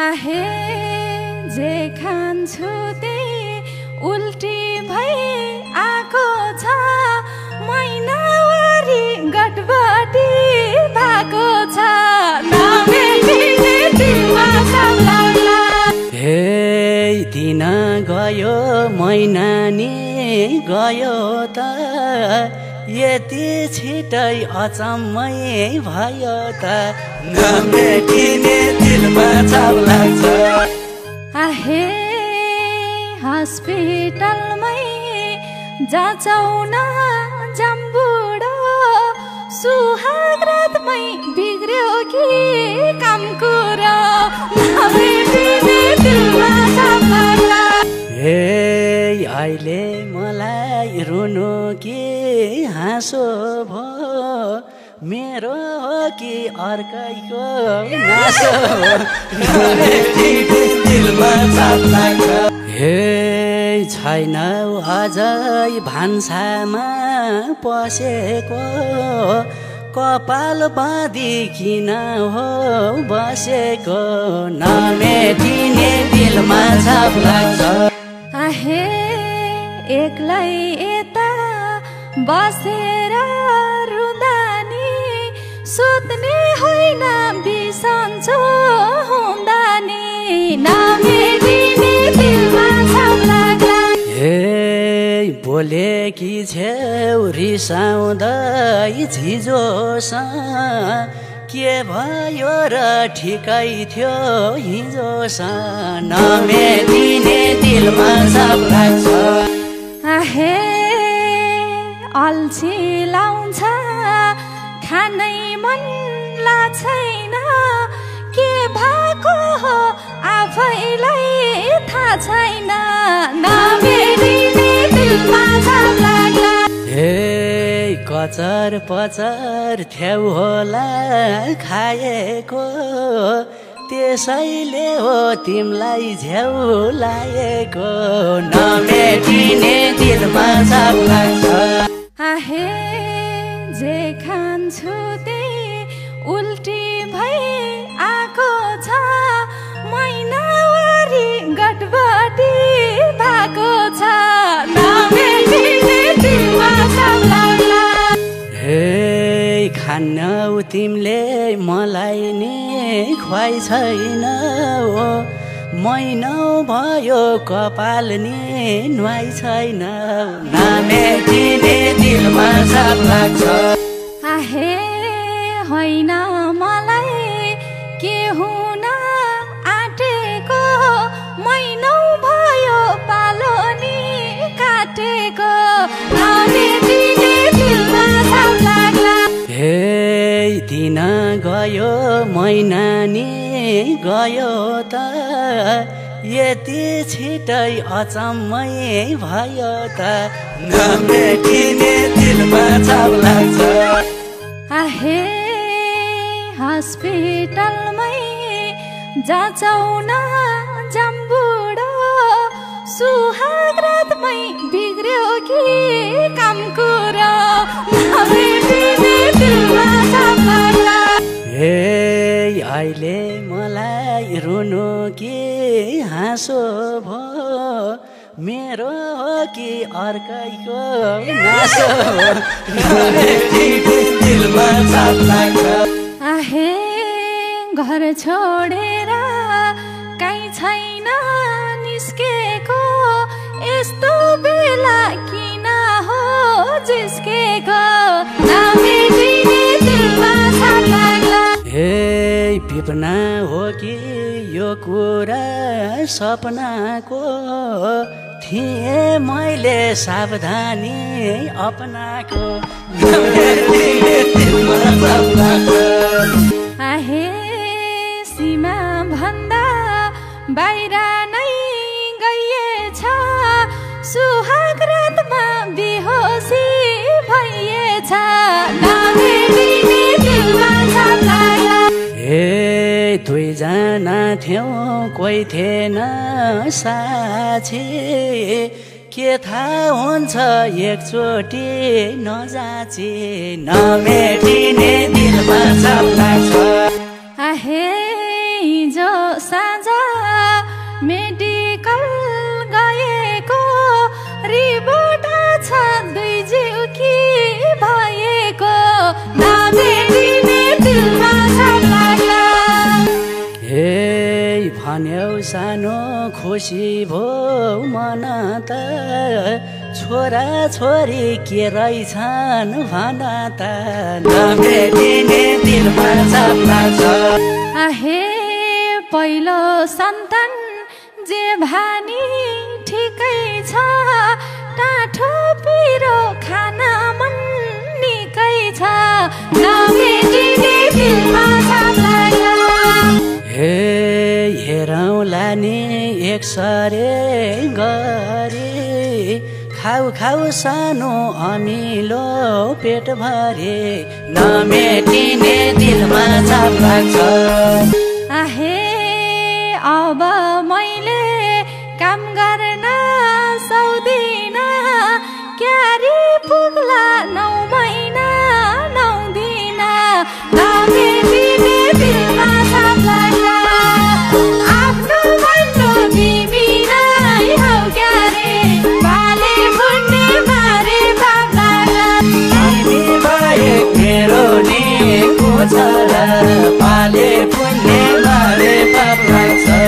आहे जे खान्छु त्यही उल्टी भई आएको छ महिनावारी गटबडी भएको छ नभेटिने दिलमा सब लाग्ला हे दिन गयो महिना नि गयो त यति छिटै अचम्मै भयो त नभेटिने दिलमा छाप लाग्छ आहे हस्पिटलमै जाँचाउन जम्बुडो सुहागरातमै बिग्र्यो कि काम कुरो नभेटिने दिलमा छाप लाग्ला हे अहिले मलाई रुनु कि हाँसो भो मेरो हो कि अर्कैको नासो दिलमा छाप लाग्छ हे छैन अझै भान्सामा पसेको कपाल बाँधी किन हो बसेको नमेटिने दिलमा छाप लाग्छ आहे एक्लै यता बसेर रुँदा नि सुत्ने होइन बिसन्चो हुँदा नि नमेटिने दिलमा छाप लाग्ला हे बोलेकी छेउ रिसाउँदै झिजोसँग के भयो र ठिकै थियो हिजोसँग नमेटिने दिलमा छाप लाग्छ आहे अल्छी लाउँछ खानै मन लाग्छैन के भएको हो आफैलाई थाहा छैन नभेटिने दिलमा छाप लाग्ला हे कचर पचर थ्याउ होला खाएको त्यसैले हो तिमलाई झ्याउ लागेको नमेटिने दिलमा छाप लाग्छ आहे जे खान्छु त्यही उल्टी भई आएको छ महिनावारी गटबडी भएको छ नभेटिने दिलमा छाप लाग्ला हे खान्नौ तिमीले मलाई नि खुवाइ छैन हो महिनौ भयो कपाल नि नुहाइ छैन नमेटिने दिलमा छाप लाग्छ आहे होइन मलाई के हुन आँटेको महिनौ भयो पालो नि काटेको नमेटिने दिलमा छाप लाग्ला हे दिन गयो महिना नि गयो त यति छिटै अचम्मै भयो त नमेटिने दिलमा छाप लाग्छ आहे हस्पिटलमै जाँचाउन जम्बुडो सुहागरातमै बिग्र्यो कि काम कुरो नभेटिने दिलमा छाप लाग्ला हे अहिले मलाई रुनु कि हाँसो भो मेरो हो कि अर्कैको नासो दिलमा छाप लाग्छ आहे घर छोडेर काहीँ छैन निस्केको यस्तो बेला किन हो जिस्केको नभेटिने दिलमा छाप लाग्ला हे पिपना हो कि यो कुरा सपनाको थिए मैले सावधानी अपनाको आहे सीमा भन्दा बाहिर नै गइएछ सुहागरातमा बिहोसी भइएछ नभेटिने दिलमा छाप लाग्ला हे दुईजना थियौँ कोही थिएन साक्षी के थाहा हुन्छ एकचोटि नजाची नमेटिने दिलमा छाप लाग्छ आहे जो साँझ मेडिकल गएको रिपोर्ट छ दुई जिउ कि भएको नभेटिने दिलमा छाप लाग्ला हे भन्यौ सानो खुसी भो मन त छोरा छोरी के रहेछन् भन त नभेटिने दिलमा छाप लाग्छ हे पहिलो सन्तान जे भानी ठिकै छ टाठो पिरो खाना मन निकै छ नभेटिने दिलमा छाप लाग्ला हे हेरौँला नि एकसरे गरी खाउ खाउ सानो अमिलो पेट भरे नमेटिने दिलमा छाप लाग्छ हे अब मैले काम गर्न सक्दिन क्यारी पुग्ला 9 महिना 9 दिन नभेटिने दिलमा छाप लाग्ला आफ्नो भन्नु तिमी नै हौ क्यारे बाले फुट्ने मारे पाप लाग्ला तिमी बाहेक मेरो नि को छ र पाले फुट्ने मारे पाप लाग्छ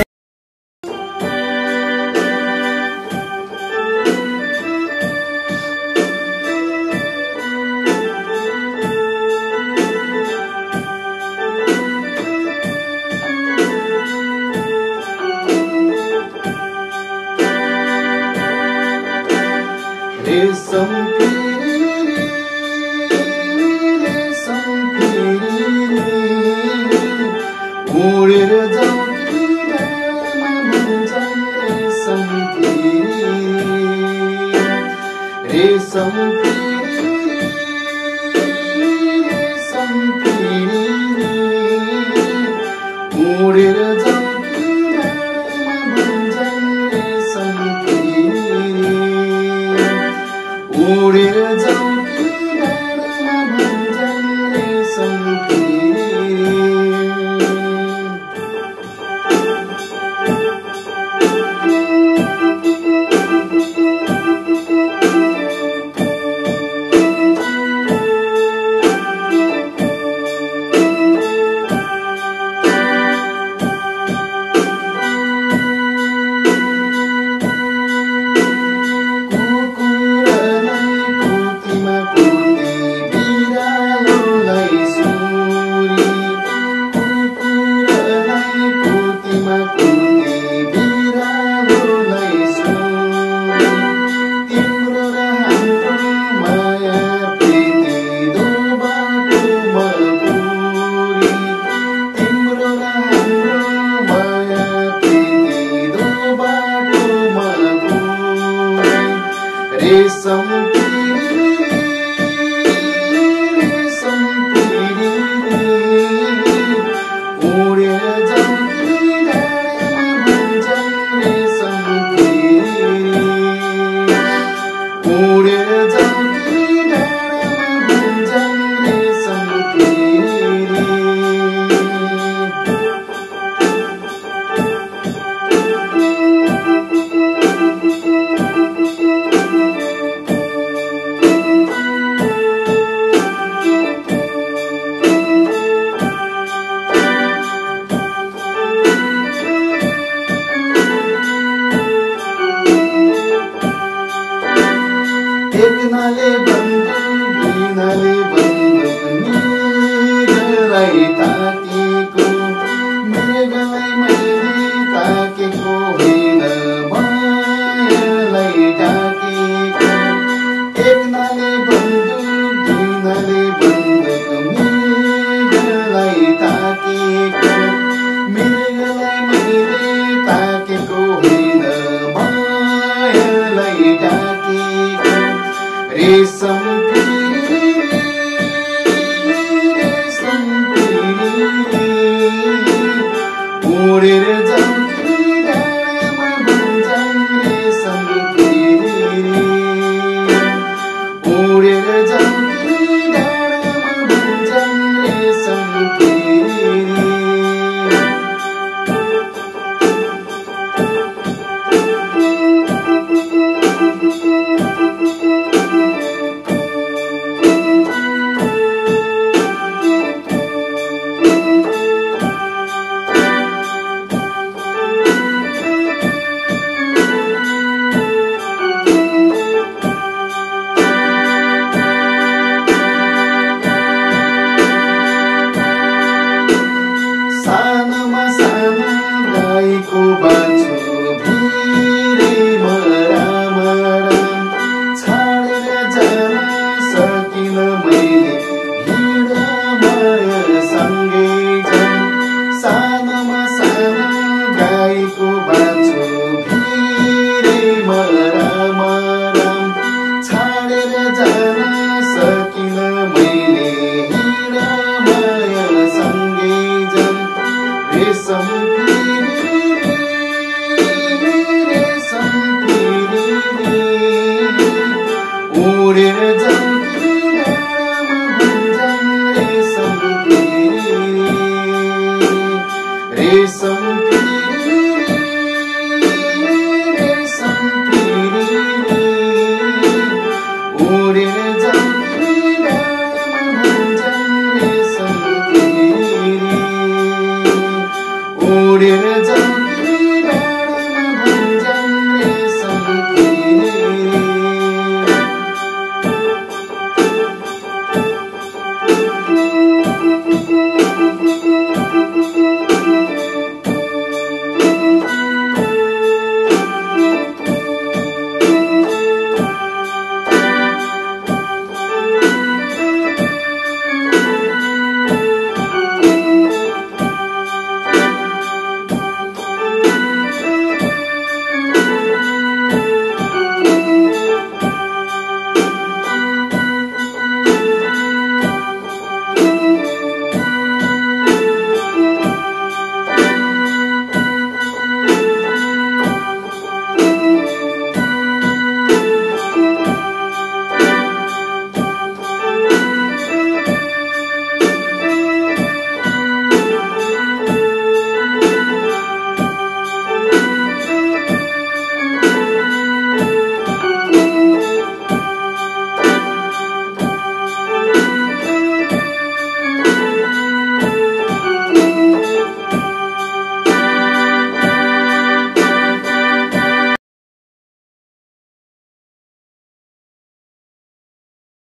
जाऊ